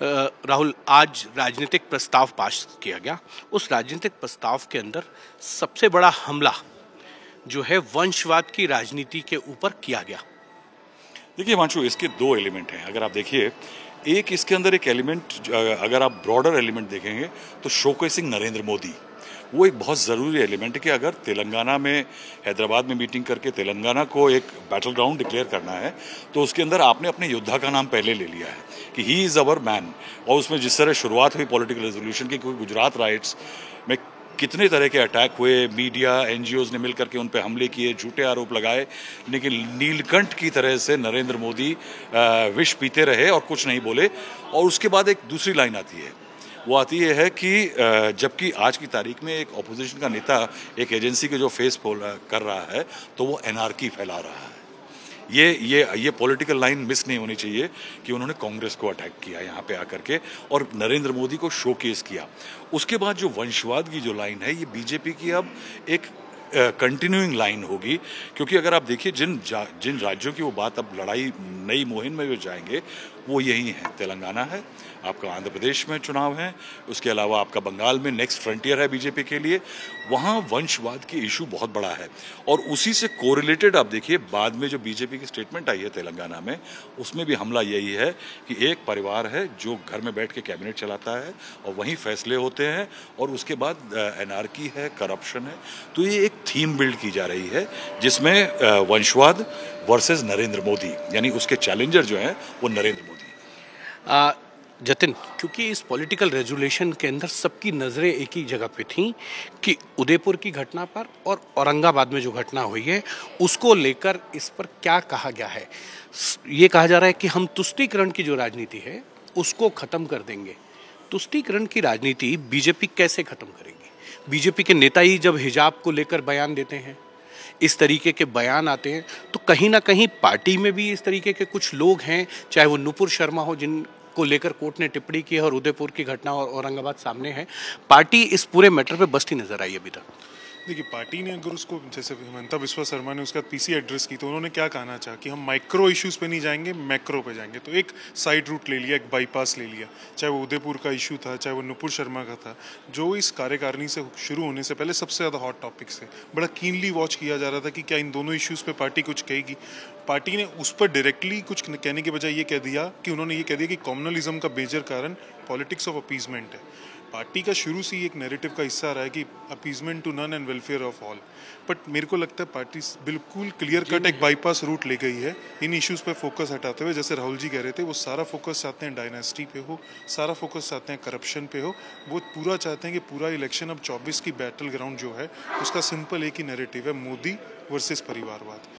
राहुल, आज राजनीतिक प्रस्ताव पास किया गया। उस राजनीतिक प्रस्ताव के अंदर सबसे बड़ा हमला जो है वंशवाद की राजनीति के ऊपर किया गया। देखिए हिमांशु, इसके दो एलिमेंट हैं। अगर आप देखिए, एक इसके अंदर एक एलिमेंट, अगर आप ब्रॉडर एलिमेंट देखेंगे तो शोकेसिंग नरेंद्र मोदी, वो एक बहुत ज़रूरी एलिमेंट है कि अगर तेलंगाना में, हैदराबाद में मीटिंग करके तेलंगाना को एक बैटल ग्राउंड डिक्लेयर करना है तो उसके अंदर आपने अपने योद्धा का नाम पहले ले लिया है कि ही इज़ अवर मैन। और उसमें जिस तरह शुरुआत हुई पॉलिटिकल रेजोल्यूशन की, क्योंकि गुजरात राइट्स में कितने तरह के अटैक हुए, मीडिया, एनजीओज ने मिलकर के उन पे हमले किए, झूठे आरोप लगाए, लेकिन नीलकंठ की तरह से नरेंद्र मोदी विष पीते रहे और कुछ नहीं बोले। और उसके बाद एक दूसरी लाइन आती है, वो आती है कि जबकि आज की तारीख में एक ऑपोजिशन का नेता एक एजेंसी के जो फेस कर रहा है तो वो एनार्की फैला रहा है। ये पॉलिटिकल लाइन मिस नहीं होनी चाहिए कि उन्होंने कांग्रेस को अटैक किया यहाँ पे आकर के और नरेंद्र मोदी को शोकेस किया। उसके बाद जो वंशवाद की जो लाइन है, ये बीजेपी की अब एक कंटिन्यूइंग लाइन होगी, क्योंकि अगर आप देखिए जिन राज्यों की वो बात अब लड़ाई नई मुहिम में जो जाएंगे वो यही है। तेलंगाना है, आपका आंध्र प्रदेश में चुनाव है, उसके अलावा आपका बंगाल में नेक्स्ट फ्रंटियर है बीजेपी के लिए। वहाँ वंशवाद की इशू बहुत बड़ा है और उसी से कोरिलेटेड आप देखिए बाद में जो बीजेपी की स्टेटमेंट आई है तेलंगाना में, उसमें भी हमला यही है कि एक परिवार है जो घर में बैठ के कैबिनेट चलाता है और वहीं फैसले होते हैं और उसके बाद एनार्की है, करप्शन है। तो ये एक थीम बिल्ड की जा रही है जिसमें वंशवाद वर्सेस नरेंद्र मोदी, यानी उसके चैलेंजर जो हैं वो नरेंद्र मोदी। जतिन, क्योंकि इस पॉलिटिकल रेजोल्यूशन के अंदर सबकी नज़रें एक ही जगह पे थी कि उदयपुर की घटना पर और औरंगाबाद में जो घटना हुई है उसको लेकर इस पर क्या कहा गया है। ये कहा जा रहा है कि हम तुष्टीकरण की जो राजनीति है उसको ख़त्म कर देंगे। तुष्टीकरण की राजनीति बीजेपी कैसे ख़त्म करेगी? बीजेपी के नेता ही जब हिजाब को लेकर बयान देते हैं, इस तरीके के बयान आते हैं, तो कहीं ना कहीं पार्टी में भी इस तरीके के कुछ लोग हैं, चाहे वो नुपुर शर्मा हो जिनको लेकर कोर्ट ने टिप्पणी की है और उदयपुर की घटना और औरंगाबाद सामने है। पार्टी इस पूरे मैटर पे बसती नजर आई अभी तक। देखिए, पार्टी ने अगर उसको, जैसे हिमंता बिस्वा शर्मा ने उसका पीसी एड्रेस की, तो उन्होंने क्या कहना चाहा कि हम माइक्रो इश्यूज पे नहीं जाएंगे, मैक्रो पे जाएंगे। तो एक साइड रूट ले लिया, एक बाईपास ले लिया, चाहे वो उदयपुर का इशू था, चाहे वो नुपुर शर्मा का था, जो इस कार्यकारिणी से शुरू होने से पहले सबसे ज़्यादा हॉट टॉपिक्स थे। बड़ा कीनली वॉच किया जा रहा था कि क्या इन दोनों इश्यूज़ पे पार्टी कुछ कहेगी। पार्टी ने उस पर डायरेक्टली कुछ कहने के बजाय ये कह दिया कि उन्होंने ये कह दिया कि कॉम्युनलिज्म का मेजर कारण पॉलिटिक्स ऑफ अपीजमेंट है। पार्टी का शुरू से ही एक नैरेटिव का हिस्सा रहा है कि appeasement to none and welfare of all. But मेरे को लगता है पार्टी बिल्कुल क्लियर कट एक बाईपास रूट ले गई है इन इश्यूज पे फोकस हटाते हुए। जैसे राहुल जी कह रहे थे, वो सारा फोकस चाहते हैं डायनेस्टी पे हो, सारा फोकस चाहते हैं करप्शन पे हो। वो पूरा चाहते हैं कि पूरा इलेक्शन अब 24 की बैटल ग्राउंड जो है उसका सिंपल एक ही नैरेटिव है, मोदी वर्सेस परिवारवाद।